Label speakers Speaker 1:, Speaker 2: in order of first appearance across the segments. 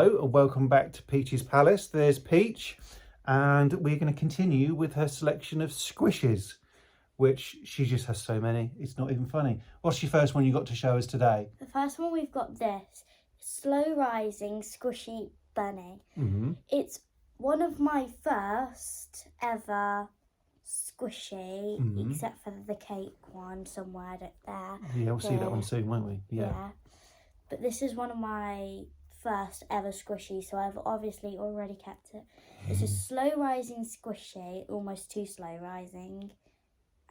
Speaker 1: Hello and welcome back to Peach's Palace. There's Peach and we're going to continue with her selection of squishes, which she just has so many, it's not even funny. What's your first one you got to show us today?
Speaker 2: The first one we've got this slow rising squishy bunny. It's one of my first ever squishy, except for the cake one somewhere there.
Speaker 1: Yeah, we'll see that one soon, won't we?
Speaker 2: Yeah. But this is one of my first ever squishy, so I've obviously already kept it. It's a slow rising squishy, almost too slow rising,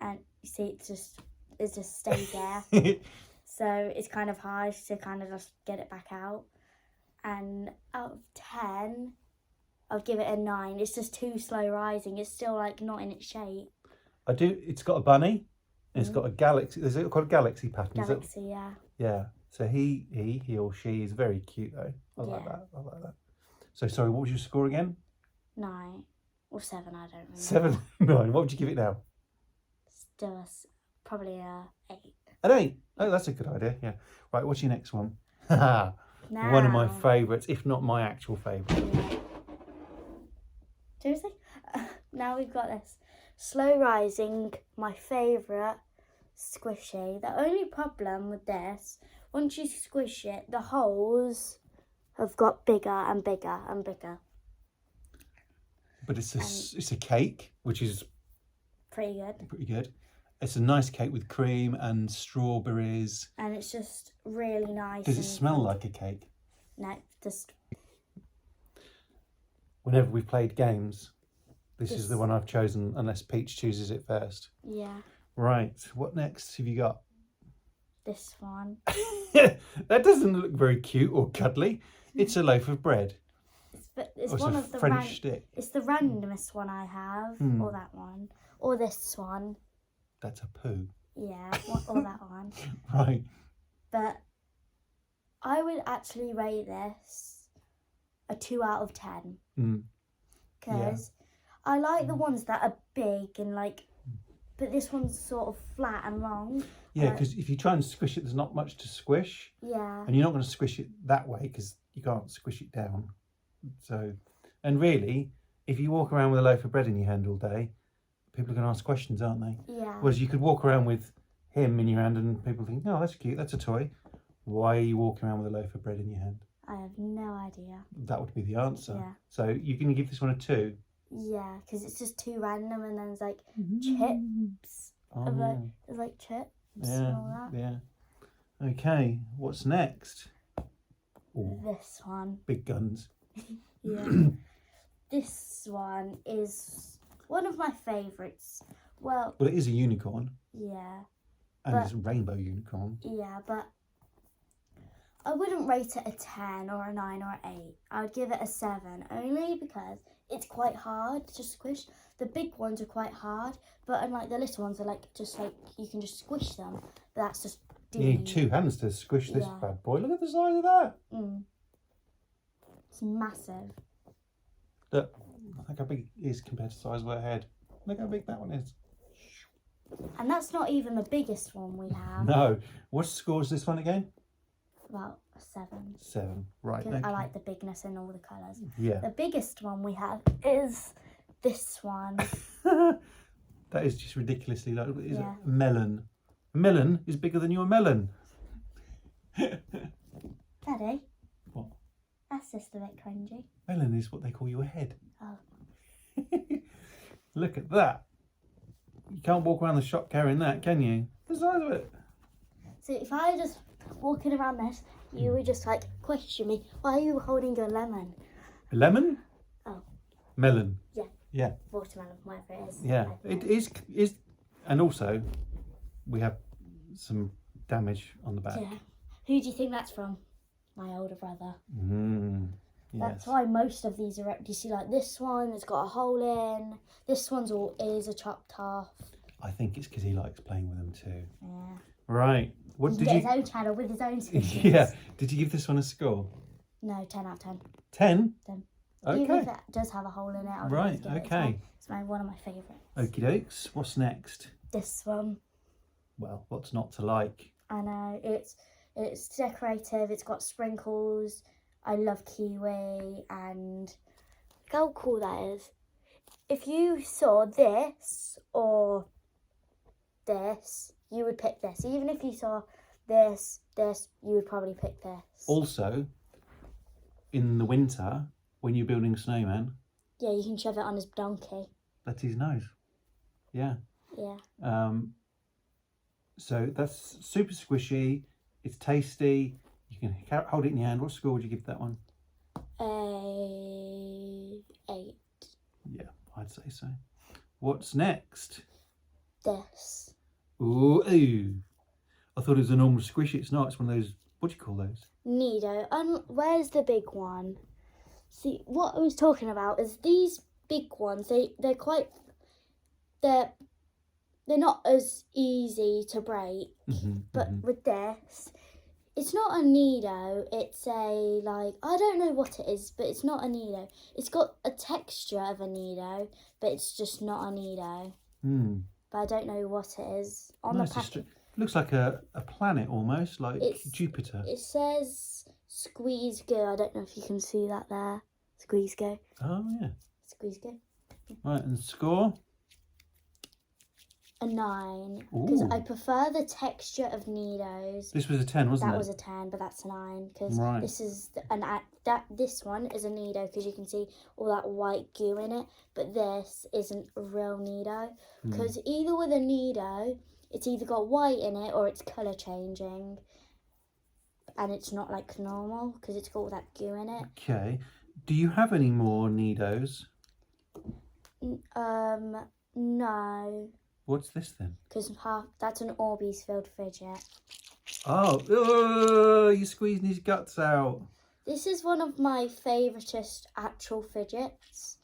Speaker 2: and you see it just stays there. So it's kind of hard to kind of just get it back out. And out of 10, I'll give it a 9. It's just too slow rising. It's still like not in its shape.
Speaker 1: It's got a bunny. It's got a galaxy. Is it called a galaxy pattern?
Speaker 2: Galaxy, yeah.
Speaker 1: Yeah. So he or she is very cute though. I like that. So sorry, what was your score again?
Speaker 2: 9 or 7, I don't remember.
Speaker 1: 7, 9. What would you give it now?
Speaker 2: Still probably a 8.
Speaker 1: An 8. Oh, that's a good idea. Yeah. Right. What's your next one? One of my favourites, if not my actual favourite.
Speaker 2: Seriously? Now we've got this slow rising, my favourite squishy. The only problem with this, once you squish it, the holes have got bigger and bigger and bigger.
Speaker 1: But it's a cake, which is
Speaker 2: pretty good.
Speaker 1: Pretty good. It's a nice cake with cream and strawberries.
Speaker 2: And it's just really nice.
Speaker 1: Does it smell like a cake?
Speaker 2: No, just...
Speaker 1: Whenever we've played games, this is the one I've chosen, unless Peach chooses it first.
Speaker 2: Yeah.
Speaker 1: Right, what next have you got?
Speaker 2: This one.
Speaker 1: That doesn't look very cute or cuddly. It's a loaf of bread.
Speaker 2: It's one of the
Speaker 1: French stick.
Speaker 2: It's the randomest one I have, or that one, or this one.
Speaker 1: That's a poo.
Speaker 2: Yeah, or that one.
Speaker 1: Right.
Speaker 2: But I would actually rate this a 2 out of 10. Because I like the ones that are big and like, but this one's sort of flat and long.
Speaker 1: Yeah, because if you try and squish it, there's not much to squish.
Speaker 2: Yeah.
Speaker 1: And you're not going to squish it that way because you can't squish it down. So, and really, if you walk around with a loaf of bread in your hand all day, people are going to ask questions, aren't they?
Speaker 2: Yeah.
Speaker 1: Whereas you could walk around with him in your hand and people think, oh, that's cute, that's a toy. Why are you walking around with a loaf of bread in your hand?
Speaker 2: I have no idea.
Speaker 1: That would be the answer.
Speaker 2: Yeah.
Speaker 1: So you're going to give this one a 2?
Speaker 2: Yeah, because it's just too random, and then there's like chips.
Speaker 1: Oh.
Speaker 2: There's like chips and all that.
Speaker 1: Yeah. Okay, what's next? Ooh,
Speaker 2: This one.
Speaker 1: big guns.
Speaker 2: Yeah. This one is one of my favourites. Well,
Speaker 1: it is a unicorn.
Speaker 2: Yeah.
Speaker 1: And it's a rainbow unicorn.
Speaker 2: Yeah, but I wouldn't rate it a 10 or a 9 or an 8. I would give it a 7, only because it's quite hard to squish. The big ones are quite hard, but unlike the little ones are like just like you can just squish them. But that's just
Speaker 1: You need 2 hands to squish this bad boy. Look at the size of that.
Speaker 2: It's massive.
Speaker 1: Look how big it is compared to the size of her head. Look how big that one is.
Speaker 2: And that's not even the biggest one we have.
Speaker 1: No. What score is this one again?
Speaker 2: About a 7.
Speaker 1: 7. Right.
Speaker 2: Because I like the bigness and all the colours.
Speaker 1: Yeah.
Speaker 2: The biggest one we have is this one.
Speaker 1: That is just ridiculously low. Is a melon. A melon is bigger than your melon.
Speaker 2: Daddy?
Speaker 1: What?
Speaker 2: That's just a bit cringy.
Speaker 1: Melon is what they call your head.
Speaker 2: Oh.
Speaker 1: Look at that. You can't walk around the shop carrying that, can you? The size of it.
Speaker 2: So if I was just walking around this, you would just like question me, why are you holding a lemon?
Speaker 1: A lemon?
Speaker 2: Oh.
Speaker 1: Melon.
Speaker 2: Yeah.
Speaker 1: Yeah.
Speaker 2: Watermelon, whatever it is.
Speaker 1: Yeah. It is. And also, we have some damage on the back.
Speaker 2: Yeah. Who do you think that's from? My older brother.
Speaker 1: Yes.
Speaker 2: That's why most of these are. Do you see like this one? It's got a hole in. This one's all ears are chopped off.
Speaker 1: I think it's because he likes playing with them too.
Speaker 2: Yeah.
Speaker 1: Right. What
Speaker 2: He
Speaker 1: did
Speaker 2: can
Speaker 1: you?
Speaker 2: get his own channel with his own squishes.
Speaker 1: Yeah. Did you give this one a score?
Speaker 2: No, 10 out of 10.
Speaker 1: 10.
Speaker 2: 10.
Speaker 1: Okay.
Speaker 2: Even if it does have a hole in it, I'll
Speaker 1: Right.
Speaker 2: just give it a
Speaker 1: Okay.
Speaker 2: 10. It's one of my favourites.
Speaker 1: Okie dokes. What's next?
Speaker 2: This one.
Speaker 1: Well, what's not to like?
Speaker 2: I know it's decorative. It's got sprinkles. I love kiwi, and look how cool that is. If you saw this or this, you would pick this. Even if you saw this, you would probably pick this.
Speaker 1: Also, in the winter, when you're building a snowman,
Speaker 2: yeah, you can shove it on his donkey.
Speaker 1: That's his nose. Yeah.
Speaker 2: Yeah.
Speaker 1: So that's super squishy. It's tasty. You can hold it in your hand. What score would you give that one?
Speaker 2: 8.
Speaker 1: Yeah, I'd say so. What's next?
Speaker 2: This.
Speaker 1: Ooh, ooh. I thought it was a normal squishy. It's not. It's one of those. What do you call those?
Speaker 2: Nido. Where's the big one? See, what I was talking about is these big ones. They're not as easy to break. But with this, it's not a Nido. It's a I don't know what it is, but it's not a Nido. It's got a texture of a Nido, but it's just not a Nido. But I don't know what it is on the packet.
Speaker 1: Looks like a planet almost, like Jupiter.
Speaker 2: It says squeeze go. I don't know if you can see that there. Squeeze go.
Speaker 1: Oh yeah.
Speaker 2: Squeeze go.
Speaker 1: Right, and score?
Speaker 2: A 9. Because I prefer the texture of Nidos.
Speaker 1: This was a 10, wasn't it?
Speaker 2: That was a 10, but that's a 9. Because this is this one is a Nido because you can see all that white goo in it. But this isn't a real Nido. Because either with a Nido, it's either got white in it or it's colour changing. And it's not like normal because it's got all that goo in it.
Speaker 1: Okay. Do you have any more Nidos?
Speaker 2: No.
Speaker 1: What's this then?
Speaker 2: Because that's an ORBEEZ filled fidget.
Speaker 1: Oh, you're squeezing his guts out.
Speaker 2: This is one of my favouriteest actual fidgets.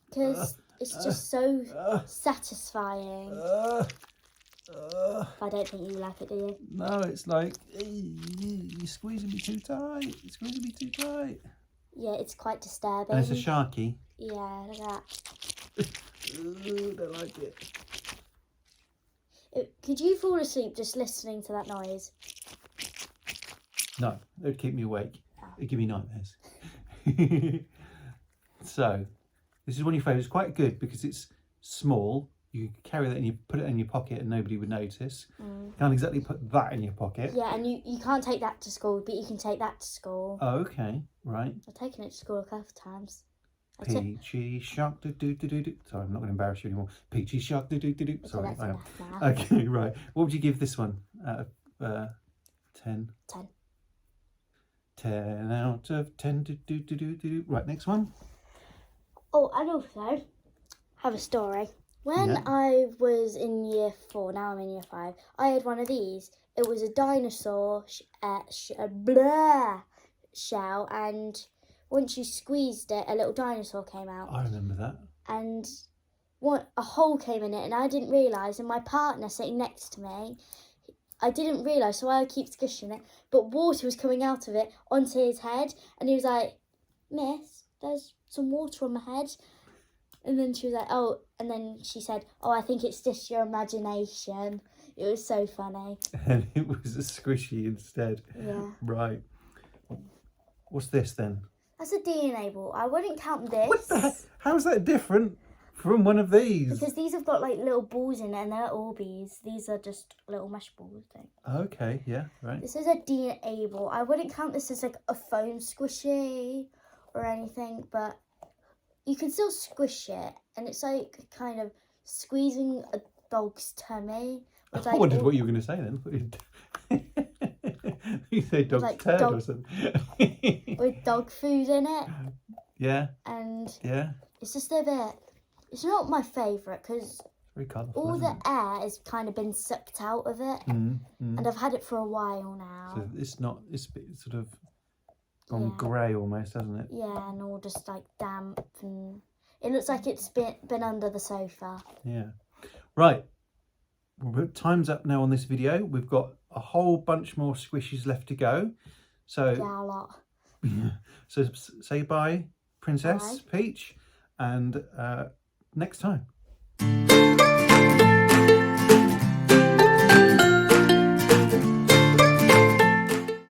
Speaker 2: Because it's just so satisfying. I don't think you like it, do you?
Speaker 1: No, it's like, you're squeezing me too tight. You're squeezing me too tight.
Speaker 2: Yeah, it's quite disturbing.
Speaker 1: And it's a Sharky.
Speaker 2: Yeah, look at that.
Speaker 1: Don't like it.
Speaker 2: Could you fall asleep just listening to that noise?
Speaker 1: No, it would keep me awake. It'd give me nightmares. So, this is one of your favourites. Quite good because it's small. You could carry that and you put it in your pocket and nobody would notice. You can't exactly put that in your pocket.
Speaker 2: Yeah, and you can't take that to school, but you can take that to school.
Speaker 1: Oh, okay, right.
Speaker 2: I've taken it to school a couple of times.
Speaker 1: Peachy shark do do do do do. Sorry, I'm not going to embarrass you anymore. Peachy shark do do do do. Sorry,
Speaker 2: that's
Speaker 1: I am.
Speaker 2: enough now.
Speaker 1: Okay, right. What would you give this one? 10.
Speaker 2: 10.
Speaker 1: 10 out of 10. Do do do do do. Right, next one.
Speaker 2: Oh, and also have a story. When I was in year 4, now I'm in year 5, I had one of these. It was a dinosaur shell, and once you squeezed it, a little dinosaur came out.
Speaker 1: I remember that.
Speaker 2: And a hole came in it, and I didn't realise. And my partner sitting next to me, I didn't realise, so I would keep squishing it. But water was coming out of it onto his head, and he was like, "Miss, there's some water on my head." And then she was like, "Oh," and then she said, "Oh, I think it's just your imagination." It was so funny.
Speaker 1: And it was a squishy instead.
Speaker 2: Yeah.
Speaker 1: Right. What's this then?
Speaker 2: That's a DNA ball. I wouldn't count this.
Speaker 1: What the heck? How's that different from one of these?
Speaker 2: Because these have got like little balls in it and they're ORBEEZ. These are just little mesh balls thing.
Speaker 1: Okay, yeah, right.
Speaker 2: This is a DNA ball. I wouldn't count this as like a foam squishy or anything, but you can still squish it, and it's like kind of squeezing a dog's tummy.
Speaker 1: I wondered what you were going to say then. You say dog's
Speaker 2: like
Speaker 1: turd or something.
Speaker 2: With dog food in it.
Speaker 1: Yeah.
Speaker 2: And
Speaker 1: yeah,
Speaker 2: it's just a bit. It's not my favourite because
Speaker 1: very colourful.
Speaker 2: all the air has kind of been sucked out of it, and I've had it for a while now.
Speaker 1: So it's not. It's a bit sort of gone grey almost, hasn't it?
Speaker 2: Yeah, and all just like damp, and it looks like it's been under the sofa.
Speaker 1: Yeah. Right. Time's up now on this video. We've got a whole bunch more squishies left to go. So
Speaker 2: yeah, a lot.
Speaker 1: So say bye, Princess Peach, and next time.